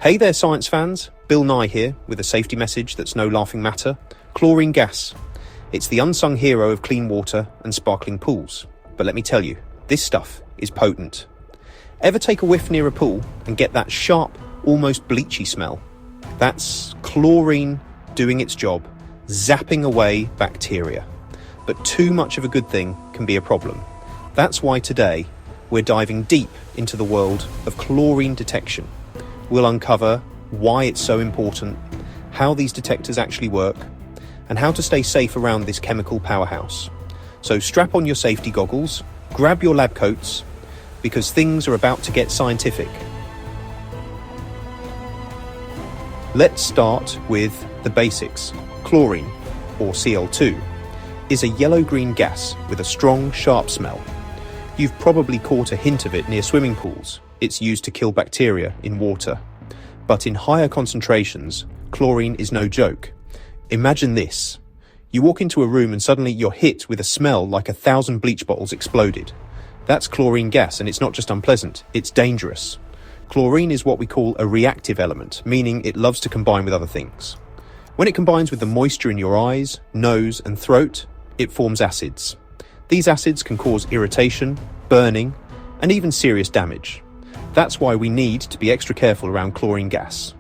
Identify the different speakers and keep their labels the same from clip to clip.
Speaker 1: Hey there, science fans. Bill Nye here with a safety message that's no laughing matter. Chlorine gas. It's the unsung hero of clean water and sparkling pools. But let me tell you, this stuff is potent. Ever take a whiff near a pool and get that sharp, almost bleachy smell? That's chlorine doing its job, zapping away bacteria. But too much of a good thing can be a problem. That's why today we're diving deep into the world of chlorine detection. We'll uncover why it's so important, how these detectors actually work, and how to stay safe around this chemical powerhouse. So strap on your safety goggles, grab your lab coats, because things are about to get scientific. Let's start with the basics. Chlorine, or Cl₂, is a yellow-green gas with a strong, sharp smell. You've probably caught a hint of it near swimming pools. It's used to kill bacteria in water. But in higher concentrations, chlorine is no joke. Imagine this. You walk into a room and suddenly you're hit with a smell like 1,000 bleach bottles exploded. That's chlorine gas, and it's not just unpleasant, it's dangerous. Chlorine is what we call a reactive element, meaning it loves to combine with other things. When it combines with the moisture in your eyes, nose, and throat, it forms acids. These acids can cause irritation, burning, and even serious damage. That's why we need to be extra careful around chlorine gas.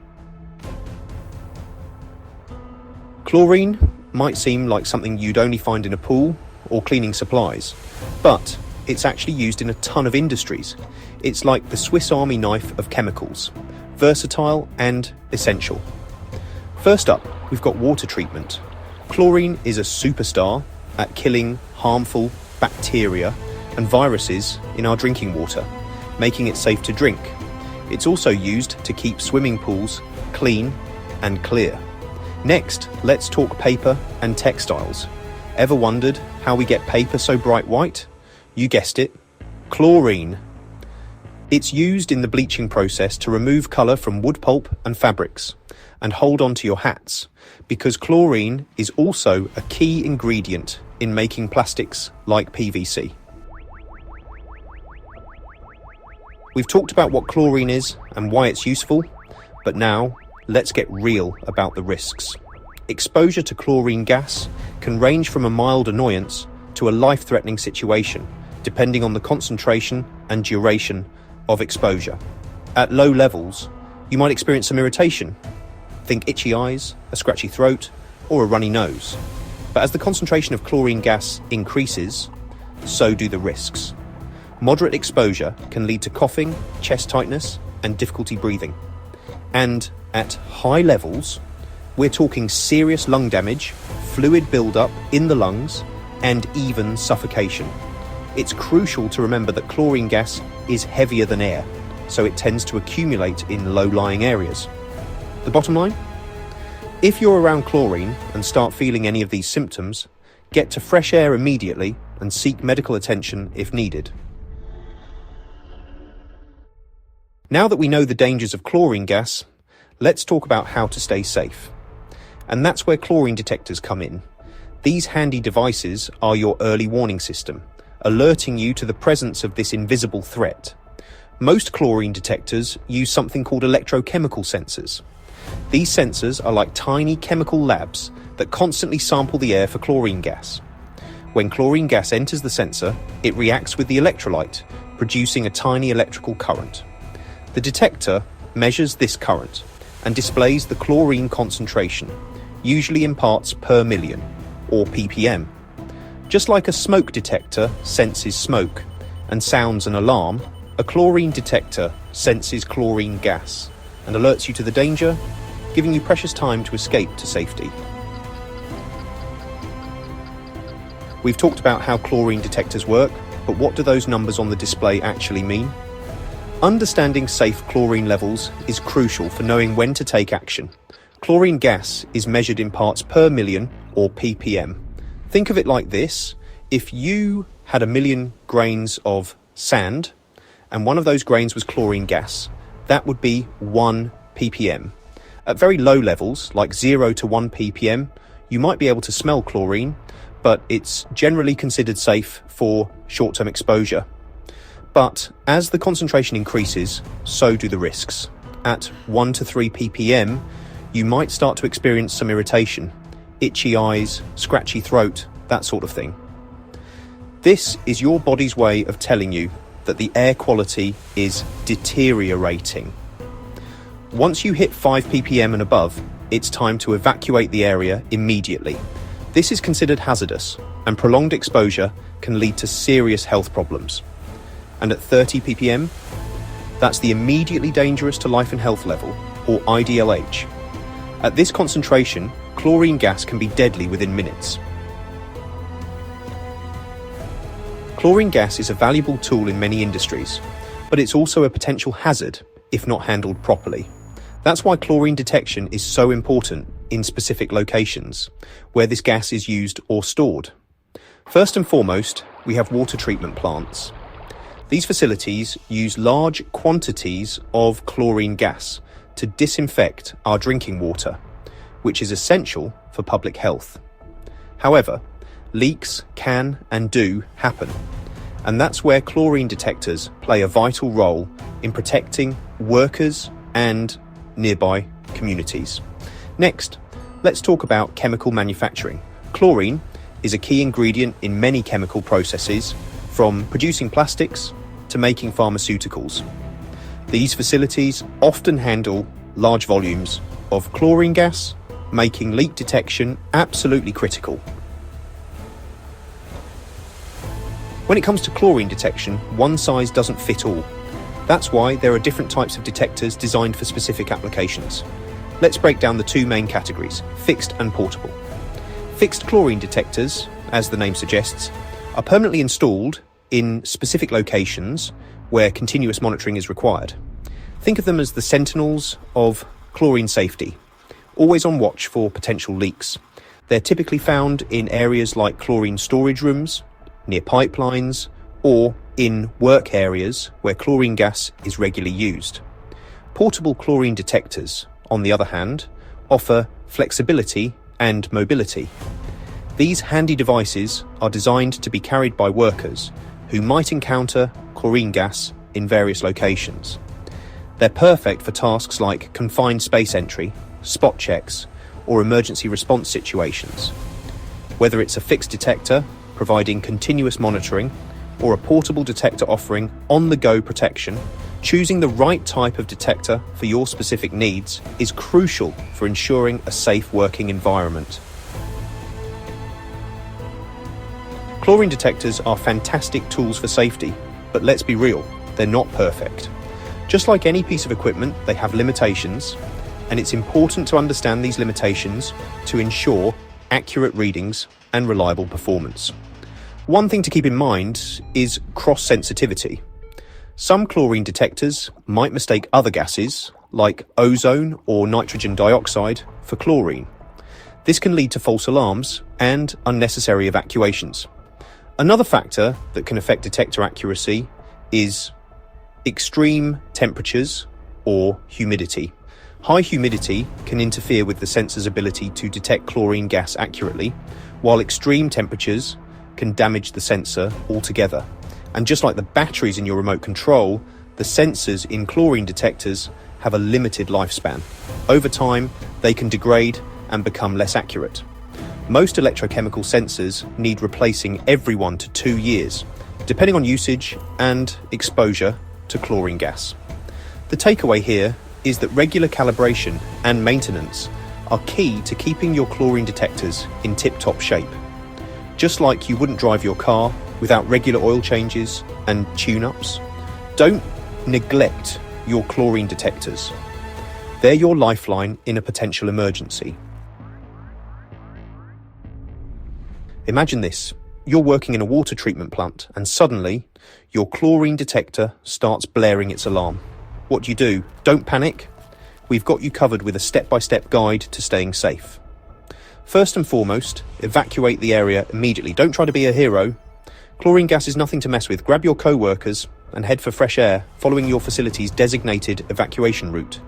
Speaker 1: Chlorine might seem like something you'd only find in a pool or cleaning supplies, but it's actually used in a ton of industries. It's like the Swiss Army knife of chemicals, versatile and essential. First up, we've got water treatment. Chlorine is a superstar at killing harmful bacteria and viruses in our drinking water, making it safe to drink. It's also used to keep swimming pools clean and clear. Next, let's talk paper and textiles. Ever wondered how we get paper so bright white? You guessed it, chlorine. It's used in the bleaching process to remove colour from wood pulp and fabrics and hold on to your hats, because chlorine is also a key ingredient in making plastics like PVC. We've talked about what chlorine is and why it's useful, but now let's get real about the risks. Exposure to chlorine gas can range from a mild annoyance to a life-threatening situation, depending on the concentration and duration of exposure. At low levels, you might experience some irritation. Think itchy eyes, a scratchy throat, or a runny nose. But as the concentration of chlorine gas increases, so do the risks. Moderate exposure can lead to coughing, chest tightness, and difficulty breathing. And at high levels, we're talking serious lung damage, fluid buildup in the lungs, and even suffocation. It's crucial to remember that chlorine gas is heavier than air, so it tends to accumulate in low-lying areas. The bottom line? If you're around chlorine and start feeling any of these symptoms, get to fresh air immediately and seek medical attention if needed. Now that we know the dangers of chlorine gas, let's talk about how to stay safe. And that's where chlorine detectors come in. These handy devices are your early warning system, alerting you to the presence of this invisible threat. Most chlorine detectors use something called electrochemical sensors. These sensors are like tiny chemical labs that constantly sample the air for chlorine gas. When chlorine gas enters the sensor, it reacts with the electrolyte, producing a tiny electrical current. The detector measures this current and displays the chlorine concentration, usually in parts per million, or ppm. Just like a smoke detector senses smoke and sounds an alarm, a chlorine detector senses chlorine gas and alerts you to the danger, giving you precious time to escape to safety. We've talked about how chlorine detectors work, but what do those numbers on the display actually mean? Understanding safe chlorine levels is crucial for knowing when to take action. Chlorine gas is measured in parts per million, or ppm. Think of it like this. If you had 1 million grains of sand, and one of those grains was chlorine gas, that would be 1 ppm. At very low levels, like 0 to 1 ppm, you might be able to smell chlorine, but it's generally considered safe for short-term exposure. But as the concentration increases, so do the risks. at 1 to 3 ppm, you might start to experience some irritation, itchy eyes, scratchy throat, that sort of thing. This is your body's way of telling you that the air quality is deteriorating. Once you hit 5 ppm and above, it's time to evacuate the area immediately. This is considered hazardous, and prolonged exposure can lead to serious health problems. And at 30 ppm, that's the immediately dangerous to life and health level, or IDLH. At this concentration, chlorine gas can be deadly within minutes. Chlorine gas is a valuable tool in many industries, but it's also a potential hazard if not handled properly. That's why chlorine detection is so important in specific locations where this gas is used or stored. First and foremost, we have water treatment plants. These facilities use large quantities of chlorine gas to disinfect our drinking water, which is essential for public health. However, leaks can and do happen, and that's where chlorine detectors play a vital role in protecting workers and nearby communities. Next, let's talk about chemical manufacturing. Chlorine is a key ingredient in many chemical processes, from producing plastics to making pharmaceuticals. These facilities often handle large volumes of chlorine gas, making leak detection absolutely critical. When it comes to chlorine detection, one size doesn't fit all. That's why there are different types of detectors designed for specific applications. Let's break down the two main categories, fixed and portable. Fixed chlorine detectors, as the name suggests, are permanently installed in specific locations where continuous monitoring is required. Think of them as the sentinels of chlorine safety, always on watch for potential leaks. They're typically found in areas like chlorine storage rooms, near pipelines, or in work areas where chlorine gas is regularly used. Portable chlorine detectors, on the other hand, offer flexibility and mobility. These handy devices are designed to be carried by workers who might encounter chlorine gas in various locations. They're perfect for tasks like confined space entry, spot checks, or emergency response situations. Whether it's a fixed detector providing continuous monitoring, or a portable detector offering on-the-go protection, choosing the right type of detector for your specific needs is crucial for ensuring a safe working environment. Chlorine detectors are fantastic tools for safety, but let's be real, they're not perfect. Just like any piece of equipment, they have limitations, and it's important to understand these limitations to ensure accurate readings and reliable performance. One thing to keep in mind is cross-sensitivity. Some chlorine detectors might mistake other gases, like ozone or nitrogen dioxide, for chlorine. This can lead to false alarms and unnecessary evacuations. Another factor that can affect detector accuracy is extreme temperatures or humidity. High humidity can interfere with the sensor's ability to detect chlorine gas accurately, while extreme temperatures can damage the sensor altogether. And just like the batteries in your remote control, the sensors in chlorine detectors have a limited lifespan. Over time, they can degrade and become less accurate. Most electrochemical sensors need replacing every 1 to 2 years, depending on usage and exposure to chlorine gas. The takeaway here is that regular calibration and maintenance are key to keeping your chlorine detectors in tip-top shape. Just like you wouldn't drive your car without regular oil changes and tune-ups, don't neglect your chlorine detectors. They're your lifeline in a potential emergency. Imagine this. You're working in a water treatment plant and suddenly your chlorine detector starts blaring its alarm. What do? Don't panic. We've got you covered with a step-by-step guide to staying safe. First and foremost, evacuate the area immediately. Don't try to be a hero. Chlorine gas is nothing to mess with. Grab your co-workers and head for fresh air, following your facility's designated evacuation route.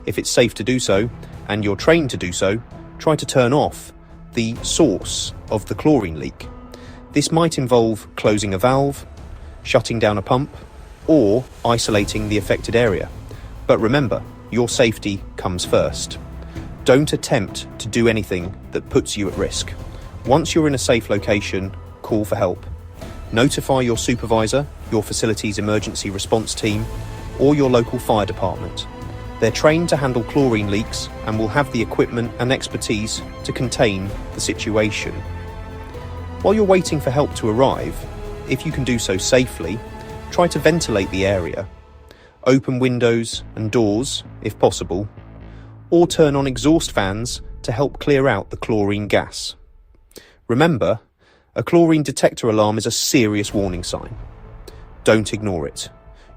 Speaker 1: If it's safe to do so, and you're trained to do so, try to turn off the source of the chlorine leak. This might involve closing a valve, shutting down a pump, or isolating the affected area. But remember, your safety comes first. Don't attempt to do anything that puts you at risk. Once you're in a safe location, call for help. Notify your supervisor, your facility's emergency response team, or your local fire department. They're trained to handle chlorine leaks and will have the equipment and expertise to contain the situation. While you're waiting for help to arrive, if you can do so safely, try to ventilate the area. Open windows and doors, if possible, or turn on exhaust fans to help clear out the chlorine gas. Remember, a chlorine detector alarm is a serious warning sign. Don't ignore it.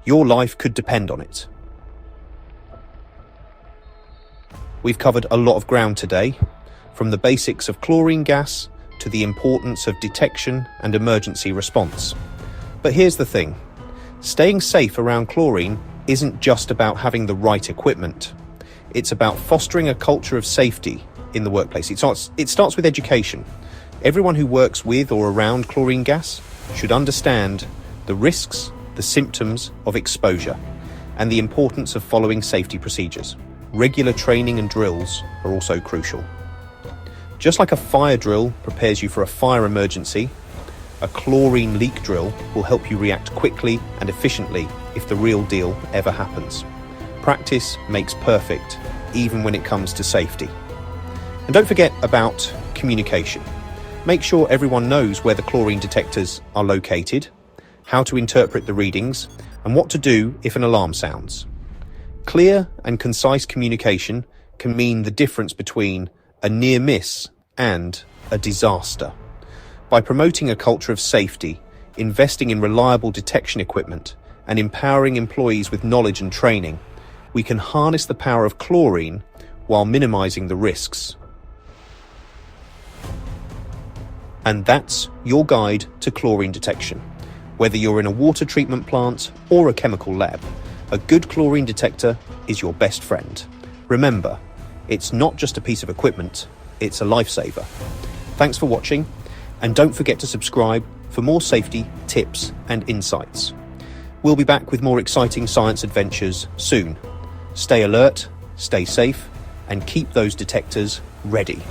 Speaker 1: Your life could depend on it. We've covered a lot of ground today, from the basics of chlorine gas to the importance of detection and emergency response. But here's the thing. Staying safe around chlorine isn't just about having the right equipment. It's about fostering a culture of safety in the workplace. It starts with education. Everyone who works with or around chlorine gas should understand the risks, the symptoms of exposure, and the importance of following safety procedures. Regular training and drills are also crucial. Just like a fire drill prepares you for a fire emergency, a chlorine leak drill will help you react quickly and efficiently if the real deal ever happens. Practice makes perfect, even when it comes to safety. And don't forget about communication. Make sure everyone knows where the chlorine detectors are located, how to interpret the readings, and what to do if an alarm sounds. Clear and concise communication can mean the difference between a near miss and a disaster. By promoting a culture of safety, investing in reliable detection equipment, and empowering employees with knowledge and training, we can harness the power of chlorine while minimizing the risks. And that's your guide to chlorine detection. Whether you're in a water treatment plant or a chemical lab, a good chlorine detector is your best friend. Remember, it's not just a piece of equipment, it's a lifesaver. Thanks for watching, and don't forget to subscribe for more safety tips and insights. We'll be back with more exciting science adventures soon. Stay alert, stay safe, and keep those detectors ready.